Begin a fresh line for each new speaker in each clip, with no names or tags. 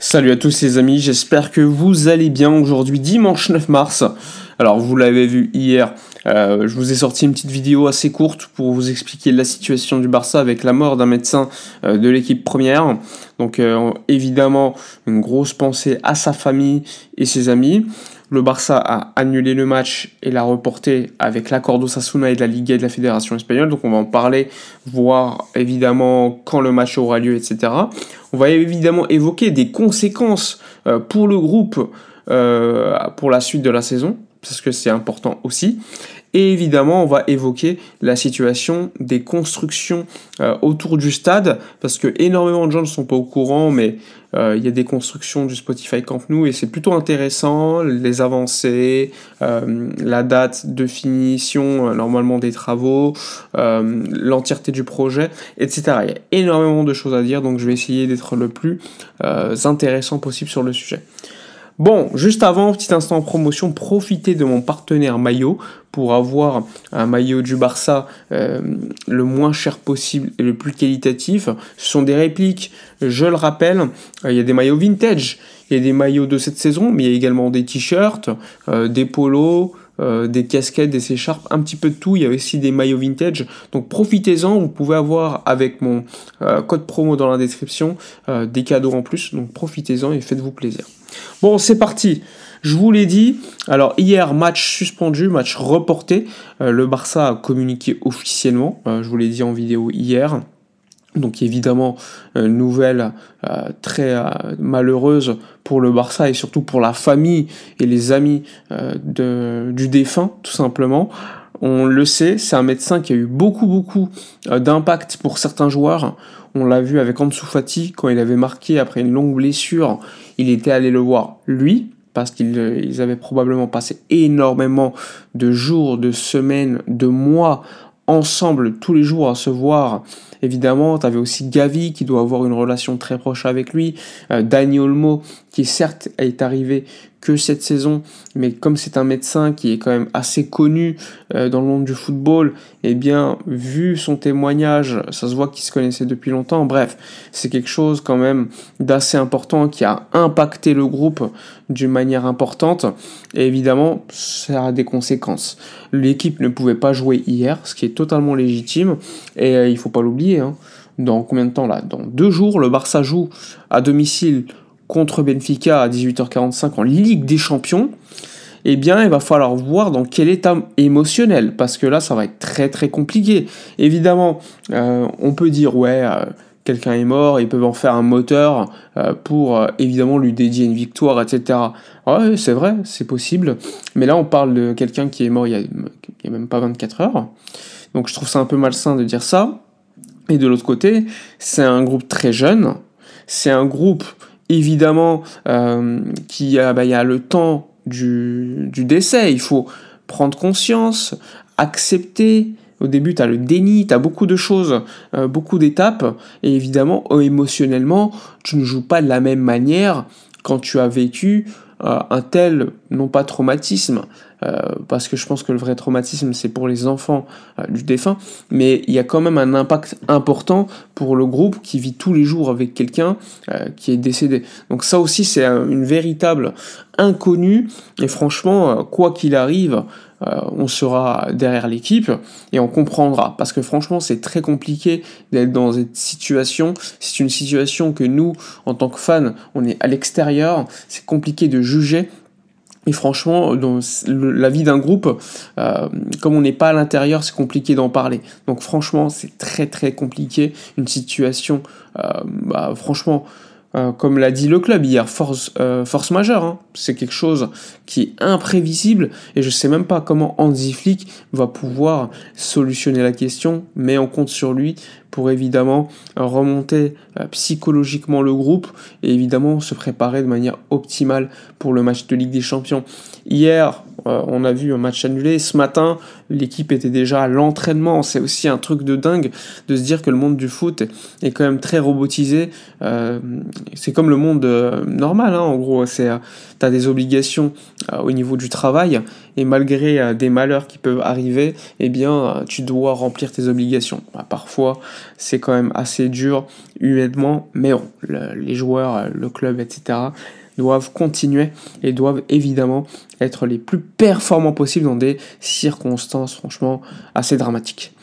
Salut à tous les amis, j'espère que vous allez bien. Aujourd'hui dimanche 9 mars. Alors vous l'avez vu hier, je vous ai sorti une petite vidéo assez courte pour vous expliquer la situation du Barça avec la mort d'un médecin de l'équipe première. Donc évidemment une grosse pensée à sa famille et ses amis. Le Barça a annulé le match et l'a reporté avec l'accord d'Osasuna et de la Liga et de la Fédération espagnole. Donc on va en parler, voir évidemment quand le match aura lieu, etc. On va évidemment évoquer des conséquences pour le groupe pour la suite de la saison, parce que c'est important aussi. Et évidemment, on va évoquer la situation des constructions autour du stade, parce que énormément de gens ne sont pas au courant, mais il y a des constructions du Spotify Camp Nou, et c'est plutôt intéressant, les avancées, la date de finition normalement des travaux, l'entièreté du projet, etc. Il y a énormément de choses à dire, donc je vais essayer d'être le plus intéressant possible sur le sujet. Bon, juste avant, petit instant en promotion, profitez de mon partenaire Maillot pour avoir un maillot du Barça le moins cher possible et le plus qualitatif. Ce sont des répliques, je le rappelle, il y a des maillots vintage, il y a des maillots de cette saison, mais il y a également des t-shirts, des polos, des casquettes, des écharpes, un petit peu de tout. Il y a aussi des maillots vintage. Donc profitez-en, vous pouvez avoir avec mon code promo dans la description des cadeaux en plus. Donc profitez-en et faites-vous plaisir. Bon, c'est parti. Je vous l'ai dit, alors hier, match suspendu, match reporté. Le Barça a communiqué officiellement, je vous l'ai dit en vidéo hier. Donc évidemment, nouvelle très malheureuse pour le Barça et surtout pour la famille et les amis du défunt, tout simplement. On le sait, c'est un médecin qui a eu beaucoup d'impact pour certains joueurs. On l'a vu avec Ansu Fati, quand il avait marqué après une longue blessure, il était allé le voir lui, parce qu'ils avaient probablement passé énormément de jours, de semaines, de mois ensemble, tous les jours à se voir. Évidemment, tu avais aussi Gavi qui doit avoir une relation très proche avec lui, Dani Olmo qui certes est arrivé que cette saison, mais comme c'est un médecin qui est quand même assez connu dans le monde du football, eh bien, vu son témoignage, ça se voit qu'ils se connaissaient depuis longtemps. Bref, c'est quelque chose quand même d'assez important qui a impacté le groupe d'une manière importante, et évidemment, ça a des conséquences. L'équipe ne pouvait pas jouer hier, ce qui est totalement légitime, et il faut pas l'oublier, hein. Dans combien de temps là? Dans 2 jours, le Barça joue à domicile contre Benfica à 18h45 en Ligue des Champions. Eh bien, il va falloir voir dans quel état émotionnel, parce que là, ça va être très compliqué. Évidemment, on peut dire, quelqu'un est mort, ils peuvent en faire un moteur pour évidemment lui dédier une victoire, etc. Ouais, c'est vrai, c'est possible. Mais là, on parle de quelqu'un qui est mort il y a même pas 24 heures. Donc, je trouve ça un peu malsain de dire ça. Et de l'autre côté, c'est un groupe très jeune. C'est un groupe, évidemment, qui a, y a le temps du décès. Il faut prendre conscience, accepter. Au début, tu as le déni, tu as beaucoup de choses, beaucoup d'étapes. Et évidemment, émotionnellement, tu ne joues pas de la même manière quand tu as vécu un tel, non pas traumatisme, parce que je pense que le vrai traumatisme, c'est pour les enfants du défunt, mais il y a quand même un impact important pour le groupe qui vit tous les jours avec quelqu'un qui est décédé. Donc ça aussi, c'est une véritable inconnue, et franchement, quoi qu'il arrive, on sera derrière l'équipe et on comprendra, parce que franchement c'est très compliqué d'être dans cette situation. C'est une situation que nous, en tant que fans, on est à l'extérieur, c'est compliqué de juger. Et franchement, dans la vie d'un groupe, comme on n'est pas à l'intérieur, c'est compliqué d'en parler. Donc franchement, c'est très compliqué, une situation, franchement, comme l'a dit le club hier, force majeure, hein. C'est quelque chose qui est imprévisible et je sais même pas comment Hansi Flick va pouvoir solutionner la question, mais on compte sur lui pour évidemment remonter psychologiquement le groupe et évidemment se préparer de manière optimale pour le match de Ligue des Champions. Hier, on a vu un match annulé. Ce matin, l'équipe était déjà à l'entraînement. C'est aussi un truc de dingue de se dire que le monde du foot est quand même très robotisé. C'est comme le monde normal, hein, en gros. T'as des obligations au niveau du travail, et malgré des malheurs qui peuvent arriver, eh bien, tu dois remplir tes obligations. Parfois, c'est quand même assez dur humainement, mais bon, les joueurs, le club, etc., doivent continuer et doivent évidemment être les plus performants possibles dans des circonstances franchement assez dramatiques.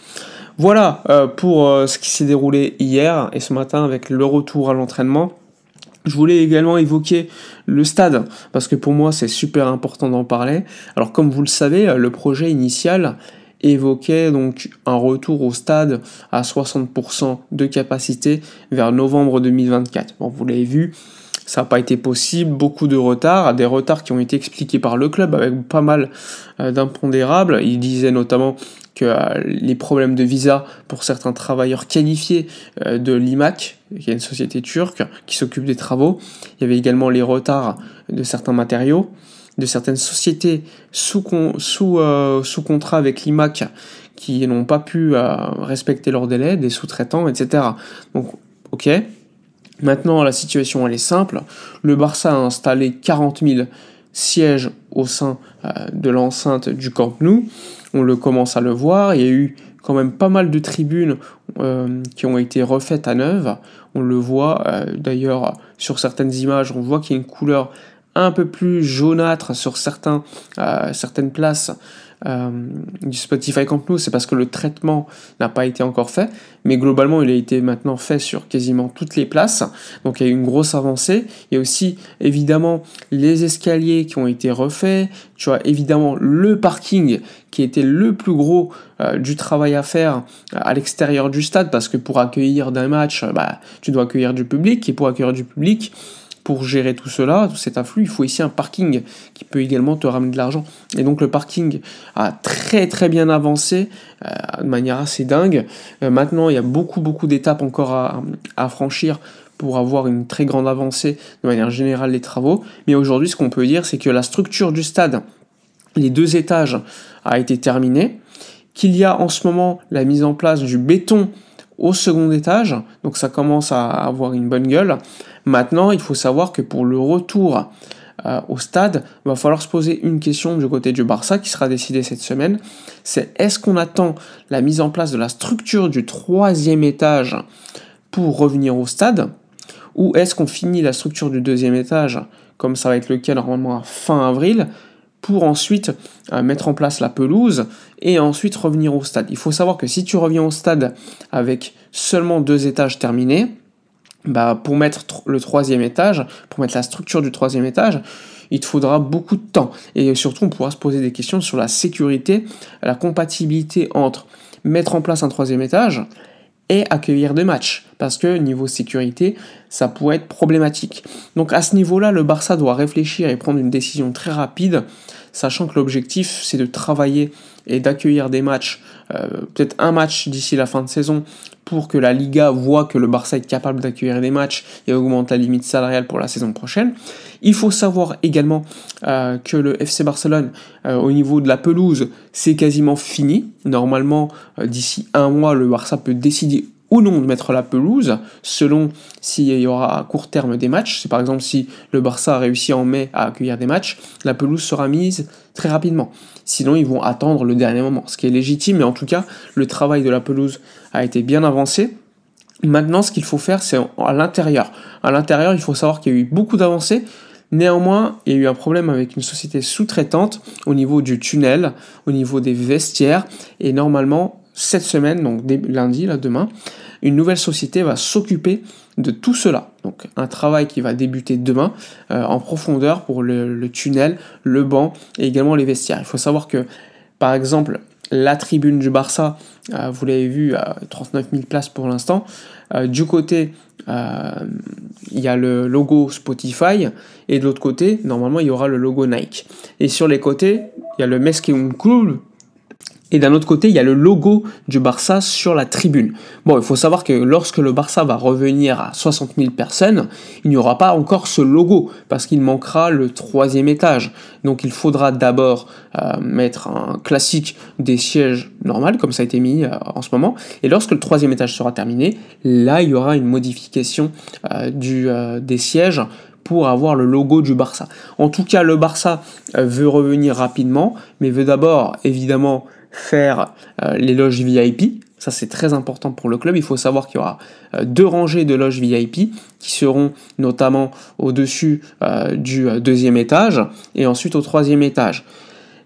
Voilà pour ce qui s'est déroulé hier et ce matin avec le retour à l'entraînement. Je voulais également évoquer le stade, parce que pour moi c'est super important d'en parler. Alors comme vous le savez, le projet initial évoquait donc un retour au stade à 60% de capacité vers novembre 2024. Bon, vous l'avez vu, ça n'a pas été possible, beaucoup de retards, des retards qui ont été expliqués par le club avec pas mal d'impondérables. Il disait notamment que les problèmes de visa pour certains travailleurs qualifiés de l'IMAC, qui est une société turque qui s'occupe des travaux. Il y avait également les retards de certains matériaux, de certaines sociétés sous contrat avec l'IMAC qui n'ont pas pu respecter leurs délais, des sous-traitants, etc. Donc, ok. Maintenant, la situation elle est simple. Le Barça a installé 40 000 sièges au sein de l'enceinte du Camp Nou. On le commence à le voir. Il y a eu quand même pas mal de tribunes qui ont été refaites à neuf. On le voit d'ailleurs sur certaines images. On voit qu'il y a une couleur un peu plus jaunâtre sur certaines places du Spotify Camp Nou. C'est parce que le traitement n'a pas été encore fait, mais globalement il a été maintenant fait sur quasiment toutes les places, donc il y a eu une grosse avancée. Il y a aussi évidemment les escaliers qui ont été refaits, tu vois, évidemment le parking qui était le plus gros du travail à faire à l'extérieur du stade, parce que pour accueillir d'un match, tu dois accueillir du public, et pour accueillir du public, pour gérer tout cela, tout cet afflux, il faut ici un parking qui peut également te ramener de l'argent. Et donc le parking a très très bien avancé de manière assez dingue. Maintenant, il y a beaucoup d'étapes encore à franchir pour avoir une très grande avancée de manière générale des travaux. Mais aujourd'hui, ce qu'on peut dire, c'est que la structure du stade, les 2 étages, a été terminée, qu'il y a en ce moment la mise en place du béton au second étage, donc ça commence à avoir une bonne gueule. Maintenant, il faut savoir que pour le retour au stade, il va falloir se poser une question du côté du Barça qui sera décidée cette semaine. C'est est-ce qu'on attend la mise en place de la structure du 3e étage pour revenir au stade, ou est-ce qu'on finit la structure du 2e étage, comme ça va être le cas normalement à fin avril, pour ensuite mettre en place la pelouse et ensuite revenir au stade. Il faut savoir que si tu reviens au stade avec seulement 2 étages terminés, pour mettre le 3e étage, pour mettre la structure du 3e étage, il te faudra beaucoup de temps. Et surtout, on pourra se poser des questions sur la sécurité, la compatibilité entre mettre en place un 3e étage et accueillir des matchs, parce que niveau sécurité, ça pourrait être problématique. Donc à ce niveau-là, le Barça doit réfléchir et prendre une décision très rapide, sachant que l'objectif, c'est de travailler et d'accueillir des matchs, peut-être un match d'ici la fin de saison, pour que la Liga voit que le Barça est capable d'accueillir des matchs et augmente la limite salariale pour la saison prochaine. Il faut savoir également que le FC Barcelone, au niveau de la pelouse, c'est quasiment fini. Normalement, d'ici un mois, le Barça peut décider ou non de mettre la pelouse, selon s'il y aura à court terme des matchs. C'est par exemple si le Barça a réussi en mai à accueillir des matchs, la pelouse sera mise très rapidement. Sinon, ils vont attendre le dernier moment, ce qui est légitime, mais en tout cas, le travail de la pelouse a été bien avancé. Maintenant, ce qu'il faut faire, c'est à l'intérieur. À l'intérieur, il faut savoir qu'il y a eu beaucoup d'avancées. Néanmoins, il y a eu un problème avec une société sous-traitante au niveau du tunnel, au niveau des vestiaires, et normalement, cette semaine, donc lundi, demain, une nouvelle société va s'occuper de tout cela. Donc un travail qui va débuter demain en profondeur pour le tunnel, le banc et également les vestiaires. Il faut savoir que, par exemple, la tribune du Barça, vous l'avez vu, 39 000 places pour l'instant. Du côté, il y a le logo Spotify, et de l'autre côté, normalement, il y aura le logo Nike. Et sur les côtés, il y a le Mesquite Club, Et d'un autre côté, il y a le logo du Barça sur la tribune. Bon, il faut savoir que lorsque le Barça va revenir à 60 000 personnes, il n'y aura pas encore ce logo, parce qu'il manquera le 3e étage. Donc il faudra d'abord mettre un classique des sièges normal, comme ça a été mis en ce moment. Et lorsque le 3e étage sera terminé, là, il y aura une modification des sièges pour avoir le logo du Barça. En tout cas, le Barça veut revenir rapidement, mais veut d'abord, évidemment, faire les loges VIP. Ça, c'est très important pour le club. Il faut savoir qu'il y aura 2 rangées de loges VIP qui seront notamment au-dessus du 2e étage et ensuite au 3e étage.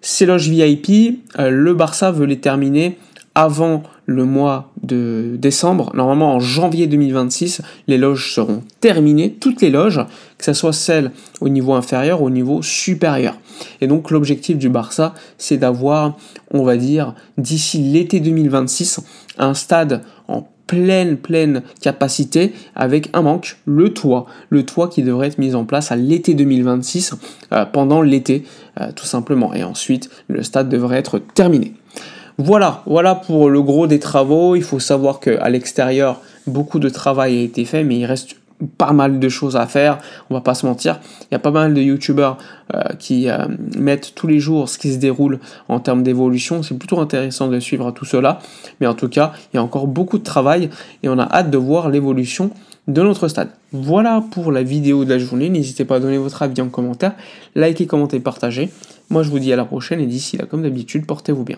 Ces loges VIP, le Barça veut les terminer avant le mois de décembre. Normalement, en janvier 2026, les loges seront terminées, toutes les loges, que ce soit celles au niveau inférieur ou au niveau supérieur. Et donc, l'objectif du Barça, c'est d'avoir, on va dire, d'ici l'été 2026, un stade en pleine capacité avec un manque, le toit qui devrait être mis en place à l'été 2026, pendant l'été, tout simplement. Et ensuite, le stade devrait être terminé. Voilà pour le gros des travaux. Il faut savoir qu'à l'extérieur, beaucoup de travail a été fait, mais il reste pas mal de choses à faire, on va pas se mentir. Il y a pas mal de youtubeurs qui mettent tous les jours ce qui se déroule en termes d'évolution. C'est plutôt intéressant de suivre tout cela, mais en tout cas, il y a encore beaucoup de travail et on a hâte de voir l'évolution de notre stade. Voilà pour la vidéo de la journée. N'hésitez pas à donner votre avis en commentaire, likez, commentez, partagez. Moi, je vous dis à la prochaine et d'ici là, comme d'habitude, portez-vous bien.